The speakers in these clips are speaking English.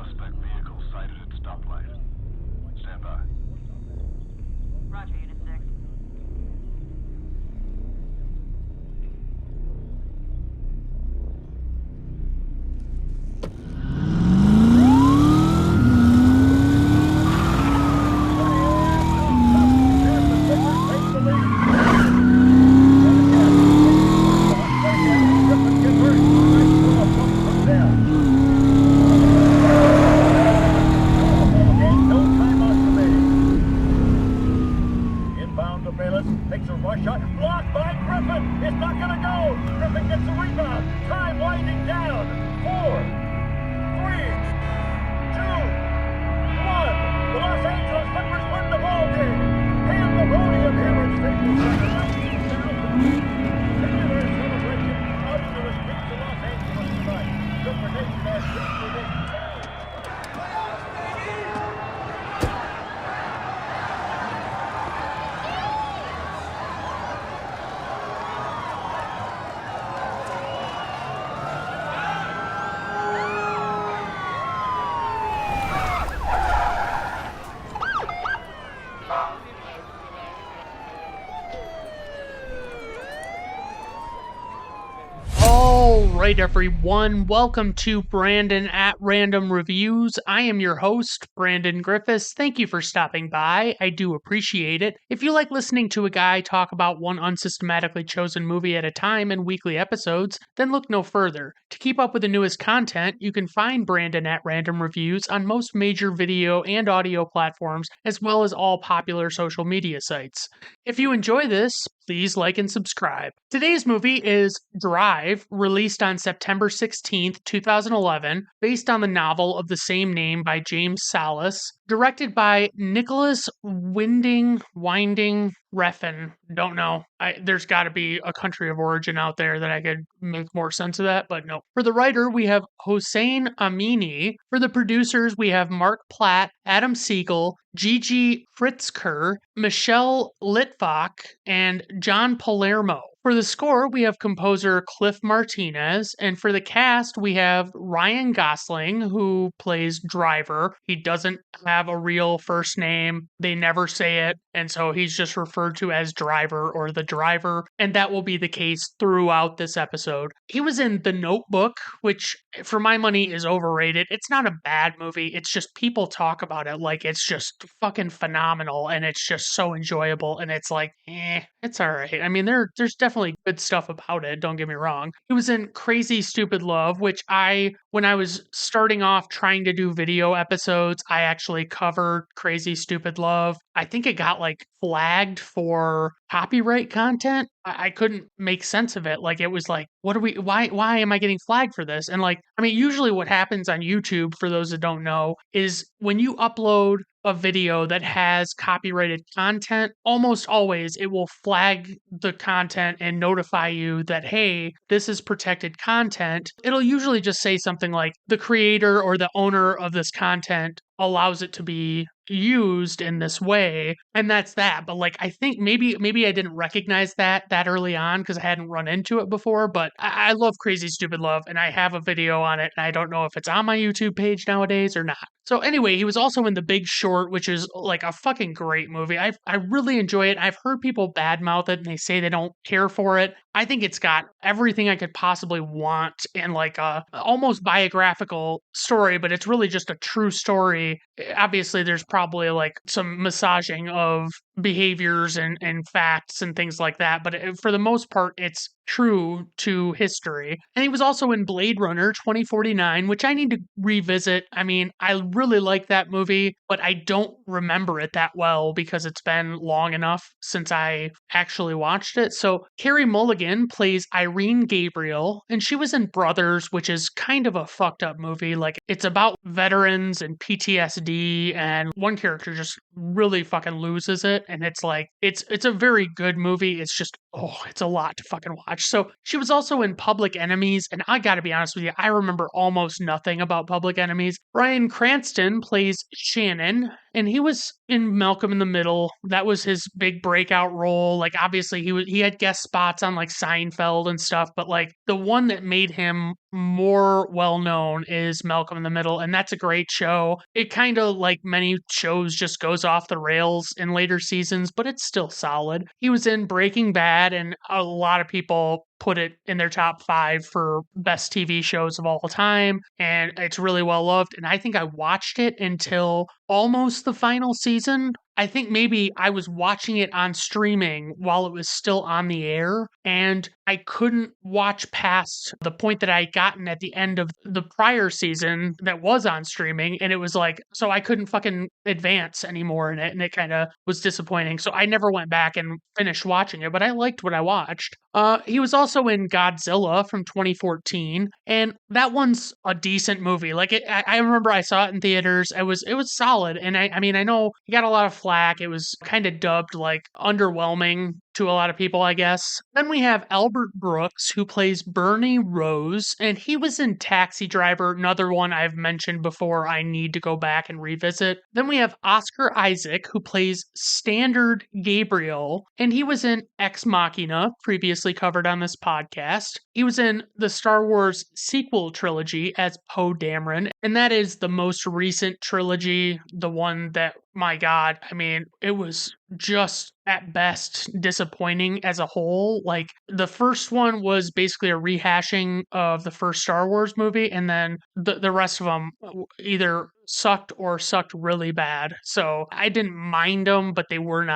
Suspect vehicle sighted at stoplight. Stand by. Roger, Unit 6. Takes a rush shot. Blocked by Griffin. It's not going to go. Griffin gets the rebound. Time winding down. 4, 3, 2, 1. The Los Angeles Clippers win the ball game. Pandemonium here at Staples Center. 19,000. Singular celebration out into the streets of Los Angeles tonight. Super Nation has reached within. Alright everyone, welcome to Brandon at Random Reviews. I am your host, Brandon Griffiths. Thank you for stopping by. I do appreciate it. If you like listening to a guy talk about one unsystematically chosen movie at a time in weekly episodes, then look no further. To keep up with the newest content, you can find Brandon at Random Reviews on most major video and audio platforms, as well as all popular social media sites. If you enjoy this, please like and subscribe. Today's movie is Drive, released on September 16th, 2011, based on the novel of the same name by James Salas, directed by Nicholas Winding Refn. Don't know. There's got to be a country of origin out there that I could make more sense of that, but no. For the writer, we have Hossein Amini. For the producers, we have Mark Platt, Adam Siegel, Gigi Fritzker, Michelle Litvak, and John Palermo. For the score, we have composer Cliff Martinez, and for the cast, we have Ryan Gosling, who plays Driver. He doesn't have a real first name. They never say it, and so he's just referred to as Driver or the Driver, and that will be the case throughout this episode. He was in The Notebook, which, for my money, is overrated. It's not a bad movie. It's just people talk about it like it's just fucking phenomenal, and it's just so enjoyable, and it's like, it's all right. I mean, there's definitely good stuff about it, don't get me wrong. He was in Crazy Stupid Love, which when I was starting off trying to do video episodes, I actually covered Crazy Stupid Love. I think it got like flagged for copyright content. I couldn't make sense of it. Like, it was like, why am I getting flagged for this? And like, I mean, usually what happens on YouTube, for those that don't know, is when you upload a video that has copyrighted content, almost always it will flag the content and notify you that, hey, this is protected content. It'll usually just say something like the creator or the owner of this content allows it to be used in this way, and that's that. But like, I think maybe I didn't recognize that early on because I hadn't run into it before. But I love Crazy Stupid Love, and I have a video on it, and I don't know if it's on my YouTube page nowadays or not. So anyway, he was also in The Big Short, which is like a fucking great movie. I really enjoy it. I've heard people badmouth it and they say they don't care for it. I think it's got everything I could possibly want in like a almost biographical story, but it's really just a true story. Obviously, there's probably like some massaging of behaviors and facts and things like that, but for the most part, it's true to history. And he was also in Blade Runner 2049, which I need to revisit. I mean, I really like that movie, but I don't remember it that well because it's been long enough since I actually watched it. So Carey Mulligan plays Irene Gabriel, and she was in Brothers, which is kind of a fucked up movie. Like, it's about veterans and PTSD, and one character just really fucking loses it, and it's like, it's a very good movie. It's just, it's a lot to fucking watch. So she was also in Public Enemies, and I gotta be honest with you, I remember almost nothing about Public Enemies. Bryan Cranston plays Shannon, and he was in Malcolm in the Middle. That was his big breakout role. Like, obviously, he had guest spots on like Seinfeld and stuff, but like the one that made him more well known is Malcolm in the Middle, and that's a great show. It kind of, like many shows, just goes off the rails in later seasons, but it's still solid. He was in Breaking Bad, and a lot of people put it in their top 5 for best TV shows of all time, and it's really well loved. And I think I watched it until almost the final season. I think maybe I was watching it on streaming while it was still on the air, and I couldn't watch past the point that I had gotten at the end of the prior season that was on streaming, and it was like, so I couldn't fucking advance anymore in it, and it kind of was disappointing. So I never went back and finished watching it, but I liked what I watched. He was also in Godzilla from 2014, and that one's a decent movie. Like, I remember I saw it in theaters. It was solid, and I mean, I know he got a lot of flack. It was kind of dubbed like underwhelming to a lot of people, I guess. Then we have Albert Brooks, who plays Bernie Rose, and he was in Taxi Driver, another one I've mentioned before I need to go back and revisit. Then we have Oscar Isaac, who plays Standard Gabriel, and he was in Ex Machina, previously covered on this podcast. He was in the Star Wars sequel trilogy as Poe Dameron, and that is the most recent trilogy, the one that, my God, I mean, it was just at best disappointing as a whole. Like, the first one was basically a rehashing of the first Star Wars movie, and then the rest of them either sucked or sucked really bad. So I didn't mind them, but they weren't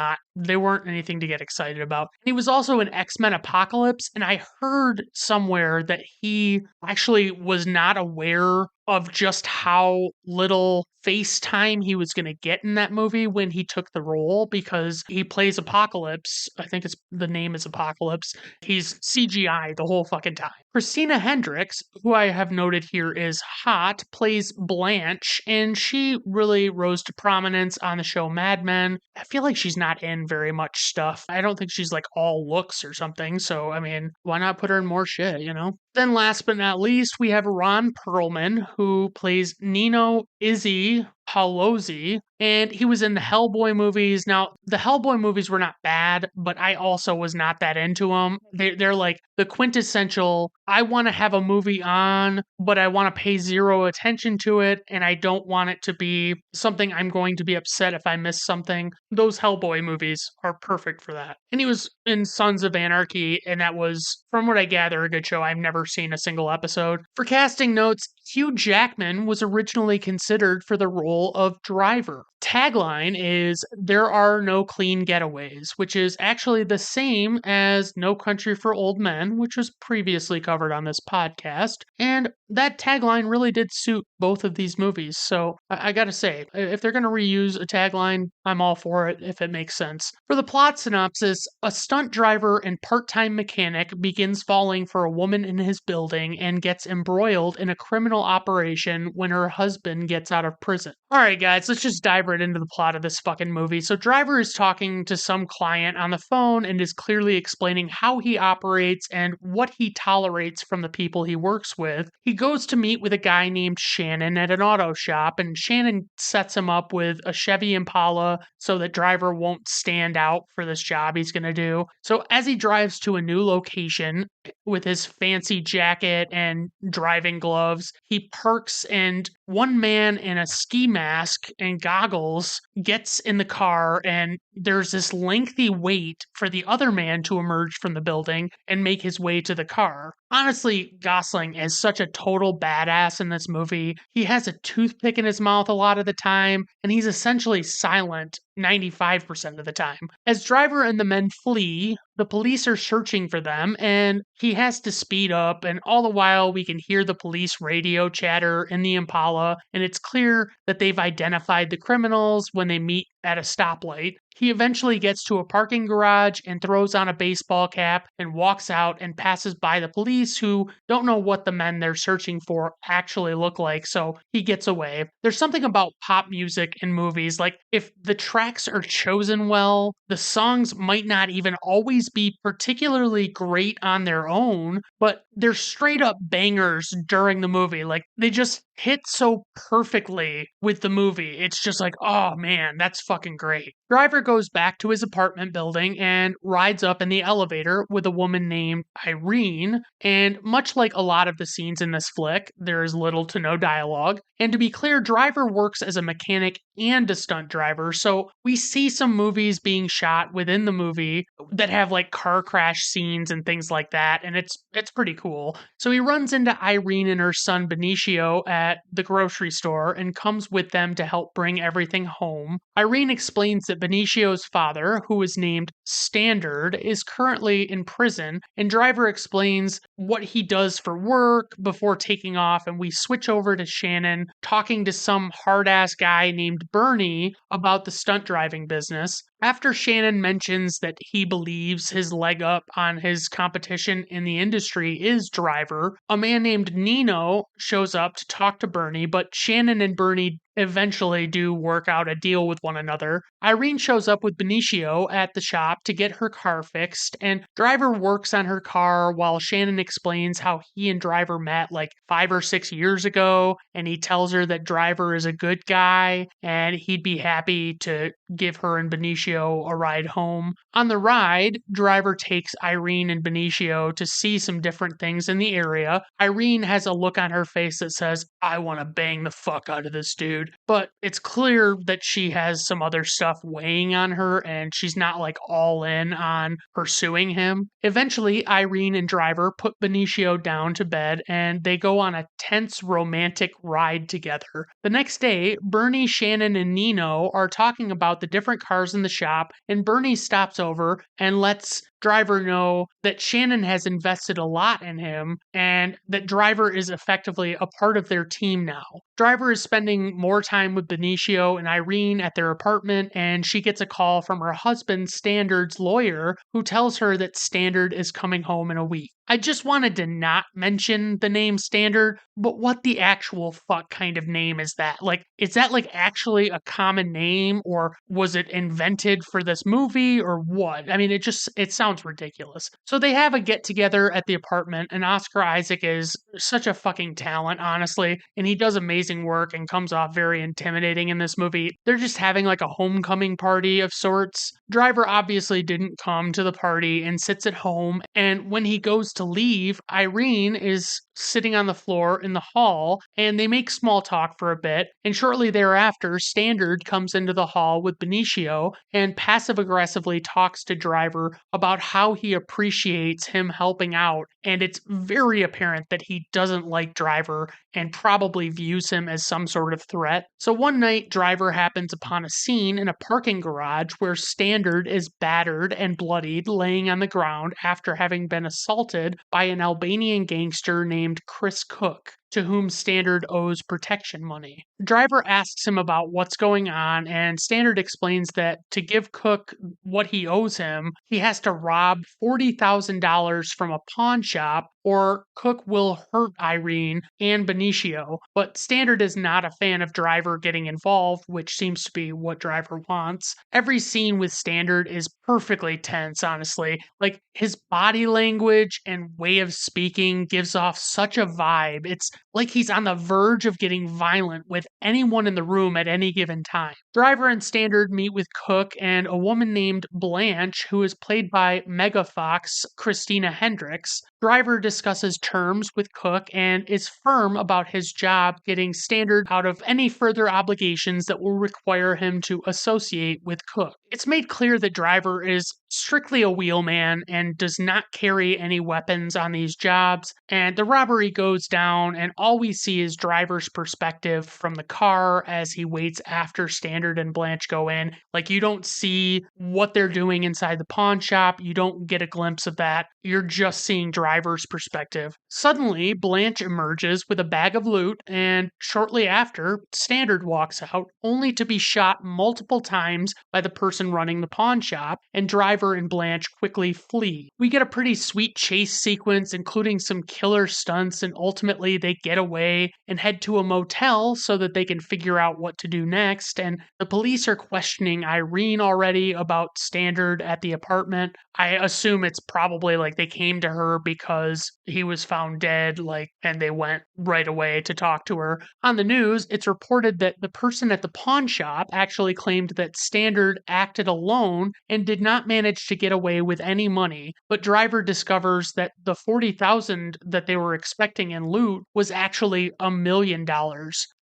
anything to get excited about. He was also in X-Men Apocalypse, and I heard somewhere that he actually was not aware of just how little face time he was going to get in that movie when he took the role, because he plays Apocalypse. I think the name is Apocalypse. He's CGI the whole fucking time. Christina Hendricks, who I have noted here is hot, plays Blanche, and she really rose to prominence on the show Mad Men. I feel like she's not in very much stuff. I don't think she's like all looks or something, so I mean, why not put her in more shit, you know? Then last but not least, we have Ron Perlman, who plays Nino Izzy Palozzi, and he was in the Hellboy movies. Now, the Hellboy movies were not bad, but I also was not that into them. They're like the quintessential, I want to have a movie on, but I want to pay zero attention to it, and I don't want it to be something I'm going to be upset if I miss something. Those Hellboy movies are perfect for that. And he was in Sons of Anarchy, and that was, from what I gather, a good show. I've never seen a single episode. For casting notes, Hugh Jackman was originally considered for the role of Driver. Tagline is, "There are no clean getaways," which is actually the same as No Country for Old Men, which was previously covered on this podcast. And that tagline really did suit both of these movies. So I gotta say, if they're gonna reuse a tagline, I'm all for it if it makes sense. For the plot synopsis, a stunt driver and part-time mechanic begins falling for a woman in his building and gets embroiled in a criminal operation when her husband gets out of prison. Alright guys, let's just dive right into the plot of this fucking movie. So Driver is talking to some client on the phone and is clearly explaining how he operates and what he tolerates from the people he works with. He goes to meet with a guy named Shannon at an auto shop, and Shannon sets him up with a Chevy Impala so that Driver won't stand out for this job he's going to do. So as he drives to a new location with his fancy jacket and driving gloves, he parks, and one man in a ski mask and goggles gets in the car, and there's this lengthy wait for the other man to emerge from the building and make his way to the car. Honestly, Gosling is such a total badass in this movie. He has a toothpick in his mouth a lot of the time, and he's essentially silent 95% of the time. As Driver and the men flee, the police are searching for them, and he has to speed up, and all the while we can hear the police radio chatter in the Impala, and it's clear that they've identified the criminals when they meet at a stoplight. He eventually gets to a parking garage and throws on a baseball cap and walks out and passes by the police, who don't know what the men they're searching for actually look like, so he gets away. There's something about pop music in movies, like if the tracks are chosen well, the songs might not even always be particularly great on their own, but they're straight up bangers during the movie. Like, they just hits so perfectly with the movie. It's just like, oh man, that's fucking great. Driver goes back to his apartment building and rides up in the elevator with a woman named Irene. And much like a lot of the scenes in this flick, there is little to no dialogue. And to be clear, Driver works as a mechanic and a stunt driver. So we see some movies being shot within the movie that have like car crash scenes and things like that. And it's pretty cool. So he runs into Irene and her son Benicio at the grocery store and comes with them to help bring everything home. Irene explains that Benicio's father, who is named Standard, is currently in prison, and Driver explains what he does for work before taking off, and we switch over to Shannon talking to some hard-ass guy named Bernie about the stunt driving business. After Shannon mentions that he believes his leg up on his competition in the industry is Driver, a man named Nino shows up to talk to Bernie, but Shannon and Bernie eventually do work out a deal with one another. Irene shows up with Benicio at the shop to get her car fixed, and Driver works on her car while Shannon explains how he and Driver met like 5 or 6 years ago, and he tells her that Driver is a good guy and he'd be happy to give her and Benicio a ride home. On the ride, Driver takes Irene and Benicio to see some different things in the area. Irene has a look on her face that says, I want to bang the fuck out of this dude. But it's clear that she has some other stuff weighing on her and she's not like all in on pursuing him. Eventually, Irene and Driver put Benicio down to bed and they go on a tense romantic ride together. The next day, Bernie, Shannon, and Nino are talking about the different cars in the shop, and Bernie stops over and lets Driver know that Shannon has invested a lot in him and that Driver is effectively a part of their team now. Driver is spending more time with Benicio and Irene at their apartment, and she gets a call from her husband, Standard's lawyer, who tells her that Standard is coming home in a week. I just wanted to not mention the name Standard, but what the actual fuck kind of name is that? Like, is that like actually a common name, or was it invented for this movie, or what? I mean, it sounds ridiculous. So they have a get together at the apartment, and Oscar Isaac is such a fucking talent, honestly, and he does amazing work and comes off very intimidating in this movie. They're just having like a homecoming party of sorts. Driver obviously didn't come to the party and sits at home, and when he goes to leave, Irene is sitting on the floor in the hall, and they make small talk for a bit, and shortly thereafter, Standard comes into the hall with Benicio and passive-aggressively talks to Driver about how he appreciates him helping out, and it's very apparent that he doesn't like Driver and probably views him as some sort of threat. So one night, Driver happens upon a scene in a parking garage where Standard is battered and bloodied, laying on the ground after having been assaulted by an Albanian gangster named Chris Cook, to whom Standard owes protection money. Driver asks him about what's going on, and Standard explains that to give Cook what he owes him, he has to rob $40,000 from a pawn shop, or Cook will hurt Irene and Benicio. But Standard is not a fan of Driver getting involved, which seems to be what Driver wants. Every scene with Standard is perfectly tense, honestly. Like, his body language and way of speaking gives off such a vibe. It's like he's on the verge of getting violent with anyone in the room at any given time. Driver and Standard meet with Cook and a woman named Blanche, who is played by Mega Fox Christina Hendricks. Driver discusses terms with Cook and is firm about his job getting Standard out of any further obligations that will require him to associate with Cook. It's made clear that Driver is strictly a wheelman and does not carry any weapons on these jobs, and the robbery goes down, and all we see is Driver's perspective from the car as he waits after Standard and Blanche go in. Like, you don't see what they're doing inside the pawn shop, you don't get a glimpse of that, you're just seeing Driver's perspective. Suddenly, Blanche emerges with a bag of loot, and shortly after, Standard walks out, only to be shot multiple times by the person running the pawn shop, and Driver and Blanche quickly flee. We get a pretty sweet chase sequence, including some killer stunts, and ultimately they get away and head to a motel so that they can figure out what to do next. And the police are questioning Irene already about Standard at the apartment. I assume it's probably like they came to her because he was found dead, and they went right away to talk to her. On the news, it's reported that the person at the pawn shop actually claimed that Standard acted alone and did not manage to get away with any money, but Driver discovers that the 40,000 that they were expecting in loot was actually $1 million.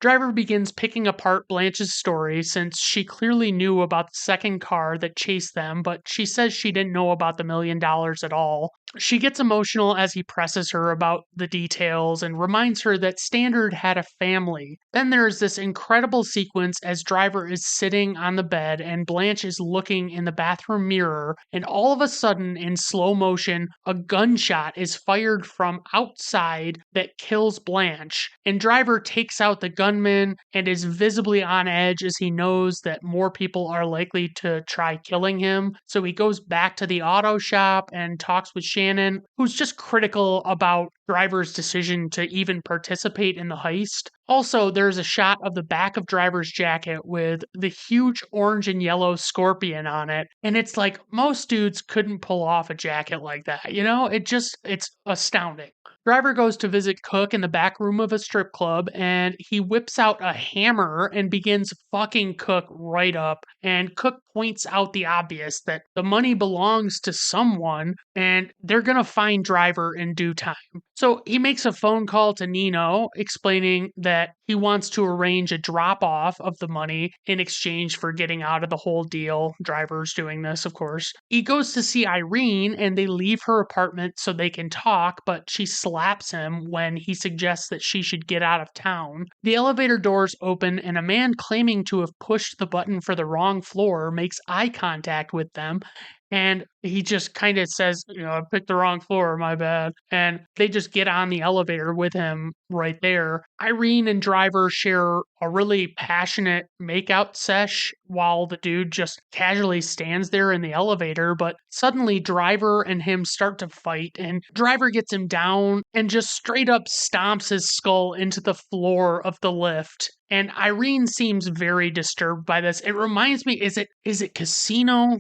Driver begins picking apart Blanche's story since she clearly knew about the second car that chased them, but she says she didn't know about the $1 million at all. She gets emotional as he presses her about the details and reminds her that Standard had a family. Then there's this incredible sequence as Driver is sitting on the bed and Blanche is looking in the bathroom mirror, and all of a sudden, in slow motion, a gunshot is fired from outside that kills Blanche, and Driver takes out the gunman and is visibly on edge as he knows that more people are likely to try killing him. So he goes back to the auto shop and talks with Shannon, who's just critical about Driver's decision to even participate in the heist. Also, there's a shot of the back of Driver's jacket with the huge orange and yellow scorpion on it. And it's like most dudes couldn't pull off a jacket like that. It's astounding. Driver goes to visit Cook in the back room of a strip club and he whips out a hammer and begins fucking Cook right up. And Cook points out the obvious that the money belongs to someone and they're going to find Driver in due time. So he makes a phone call to Nino explaining that he wants to arrange a drop off of the money in exchange for getting out of the whole deal. Driver's doing this, of course. He goes to see Irene and they leave her apartment so they can talk, but she slaps him when he suggests that she should get out of town. The elevator doors open and a man claiming to have pushed the button for the wrong floor makes eye contact with them. And he just kind of says, I picked the wrong floor, my bad. And they just get on the elevator with him right there. Irene and Driver share a really passionate makeout sesh while the dude just casually stands there in the elevator. But suddenly Driver and him start to fight and Driver gets him down and just straight up stomps his skull into the floor of the lift. And Irene seems very disturbed by this. It reminds me, is it Casino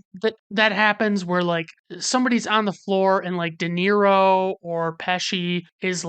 that happens where somebody's on the floor and De Niro or Pesci is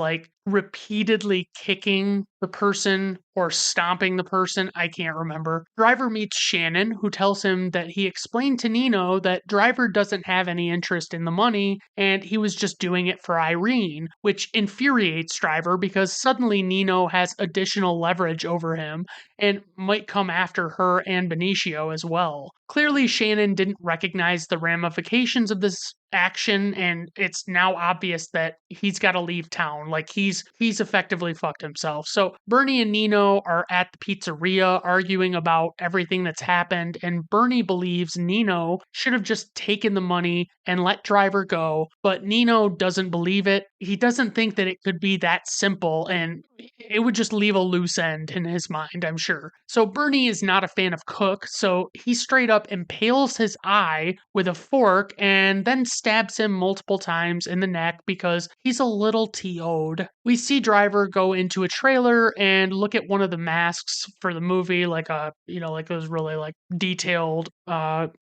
repeatedly kicking the person or stomping the person. I can't remember. Driver meets Shannon, who tells him that he explained to Nino that Driver doesn't have any interest in the money and he was just doing it for Irene, which infuriates Driver because suddenly Nino has additional leverage over him and might come after her and Benicio as well. Clearly, Shannon didn't recognize the ramifications of this action, and it's now obvious that he's got to leave town. He's effectively fucked himself. So Bernie and Nino are at the pizzeria arguing about everything that's happened, and Bernie believes Nino should have just taken the money and let Driver go, but Nino doesn't believe it. He doesn't think that it could be that simple, and it would just leave a loose end in his mind, I'm sure. So Bernie is not a fan of Cook, so he straight up impales his eye with a fork and then stabs him multiple times in the neck because he's a little TO'd. We see Driver go into a trailer and look at one of the masks for the movie, those really detailed,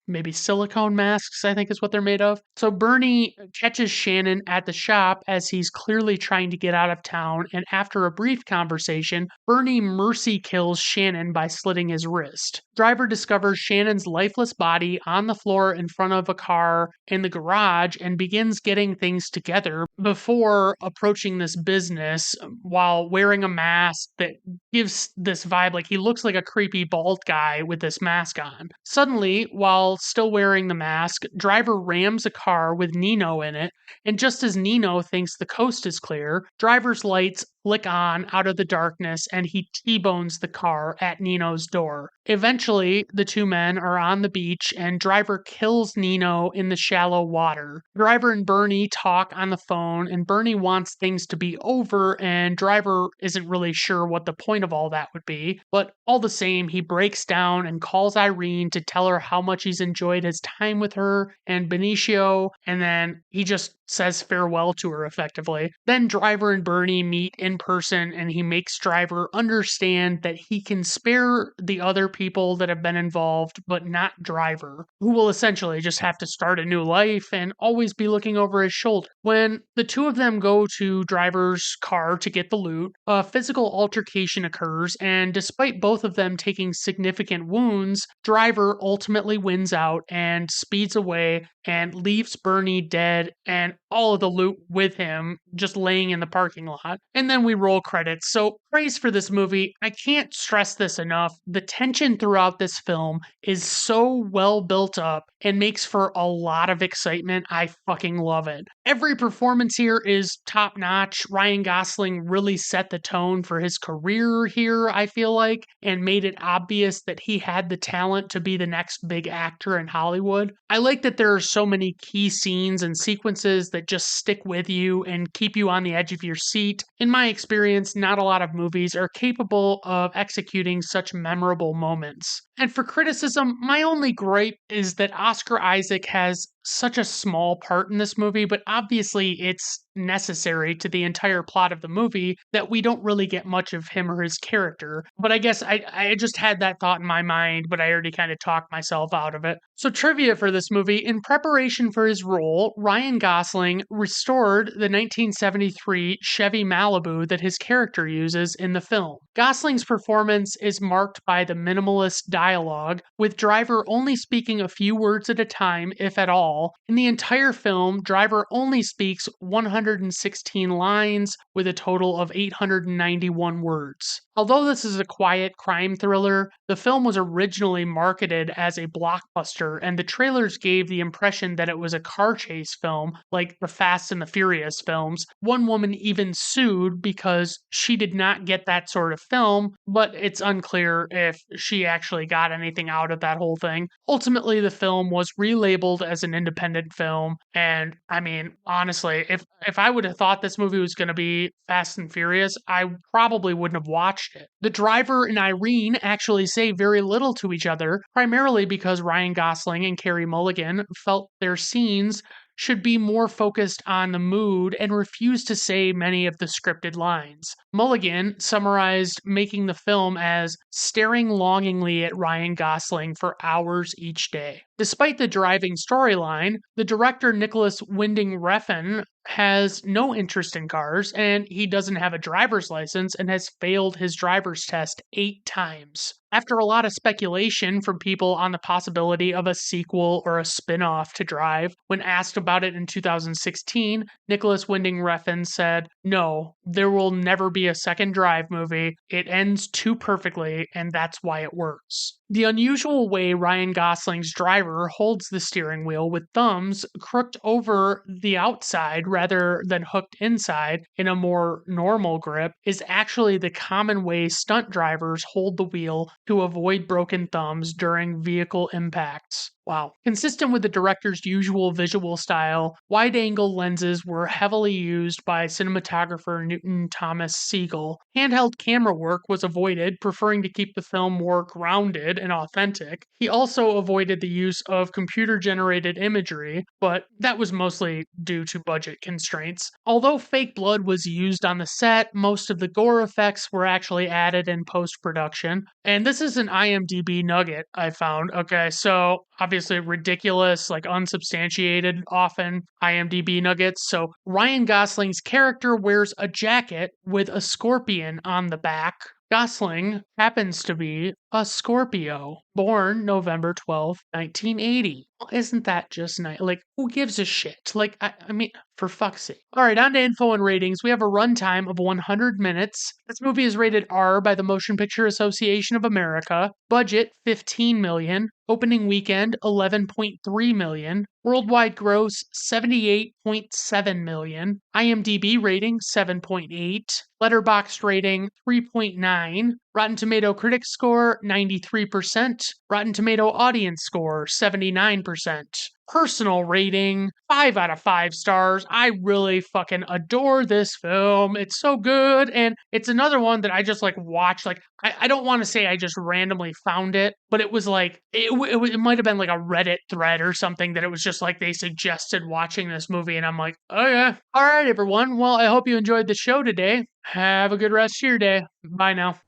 maybe silicone masks, I think is what they're made of. So Bernie catches Shannon at the shop as he's clearly trying to get out of town, and after a brief conversation, Bernie mercy kills Shannon by slitting his wrist. Driver discovers Shannon's lifeless body on the floor in front of a car in the garage and begins getting things together before approaching this business while wearing a mask that gives this vibe he looks like a creepy bald guy with this mask on. Suddenly, while still wearing the mask, Driver rams a car with Nino in it, and just as Nino thinks the coast is clear, Driver's lights flick on out of the darkness and he T-bones the car at Nino's door. Eventually, the two men are on the beach and Driver kills Nino in the shallow water. Driver and Bernie talk on the phone and Bernie wants things to be over and Driver isn't really sure what the point of all that would be. But all the same, he breaks down and calls Irene to tell her how much he's enjoyed his time with her and Benicio, and then he just says farewell to her effectively. Then Driver and Bernie meet in person, and he makes Driver understand that he can spare the other people that have been involved, but not Driver, who will essentially just have to start a new life and always be looking over his shoulder. When the two of them go to Driver's car to get the loot, a physical altercation occurs, and despite both of them taking significant wounds, Driver ultimately wins out and speeds away and leaves Bernie dead and all of the loot with him just laying in the parking lot. And then we roll credits. So, praise for this movie. I can't stress this enough. The tension throughout this film is so well built up and makes for a lot of excitement. I fucking love it. Every performance here is top notch. Ryan Gosling really set the tone for his career here, I feel like, and made it obvious that he had the talent to be the next big actor in Hollywood. I like that there are so many key scenes and sequences that just stick with you and keep you on the edge of your seat. In my experience, not a lot of movies are capable of executing such memorable moments. And for criticism, my only gripe is that Oscar Isaac has such a small part in this movie, but obviously it's necessary to the entire plot of the movie that we don't really get much of him or his character. But I guess I just had that thought in my mind, but I already kind of talked myself out of it. So, trivia for this movie: in preparation for his role, Ryan Gosling restored the 1973 Chevy Malibu that his character uses in the film. Gosling's performance is marked by the minimalist dialogue, with Driver only speaking a few words at a time, if at all. In the entire film, Driver only speaks 116 lines with a total of 891 words. Although this is a quiet crime thriller, the film was originally marketed as a blockbuster, and the trailers gave the impression that it was a car chase film, like the Fast and the Furious films. One woman even sued because she did not get that sort of film, but it's unclear if she actually got anything out of that whole thing. Ultimately, the film was relabeled as an independent film, and I mean, honestly, if I would have thought this movie was going to be Fast and Furious, I probably wouldn't have watched it. The Driver and Irene actually say very little to each other, primarily because Ryan Gosling and Carey Mulligan felt their scenes should be more focused on the mood and refused to say many of the scripted lines. Mulligan summarized making the film as staring longingly at Ryan Gosling for hours each day. Despite the driving storyline, the director Nicholas Winding Refn has no interest in cars, and he doesn't have a driver's license and has failed his driver's test 8 times. After a lot of speculation from people on the possibility of a sequel or a spin-off to Drive, when asked about it in 2016, Nicholas Winding Refn said, "No, there will never be a second Drive movie. It ends too perfectly, and that's why it works." The unusual way Ryan Gosling's Driver holds the steering wheel with thumbs crooked over the outside rather than hooked inside in a more normal grip is actually the common way stunt drivers hold the wheel to avoid broken thumbs during vehicle impacts. Wow. Consistent with the director's usual visual style, wide-angle lenses were heavily used by cinematographer Newton Thomas Siegel. Handheld camera work was avoided, preferring to keep the film more grounded and authentic. He also avoided the use of computer-generated imagery, but that was mostly due to budget constraints. Although fake blood was used on the set, most of the gore effects were actually added in post-production. And this is an IMDb nugget I found. Okay, so obviously ridiculous, like unsubstantiated, often IMDb nuggets. So Ryan Gosling's character wears a jacket with a scorpion on the back. Gosling happens to be a Scorpio, born November 12th, 1980. Well, isn't that just nice? Like, who gives a shit? Like, I mean, for fuck's sake. All right, on to info and ratings. We have a runtime of 100 minutes. This movie is rated R by the Motion Picture Association of America. Budget, $15 million. Opening weekend, $11.3 million. Worldwide gross, $78.7 million. IMDb rating, 7.8. Letterboxd rating, 3.9. Rotten Tomato Critics score, 93%. Rotten Tomato Audience score, 79%. personal rating, 5 out of 5 stars. I really fucking adore this film. It's so good. And it's another one that I just like watched. Like, I don't want to say I just randomly found it, but it was like, it might have been like a Reddit thread or something that it was just like they suggested watching this movie. And I'm like, oh yeah. All right, everyone. Well, I hope you enjoyed the show today. Have a good rest of your day. Bye now.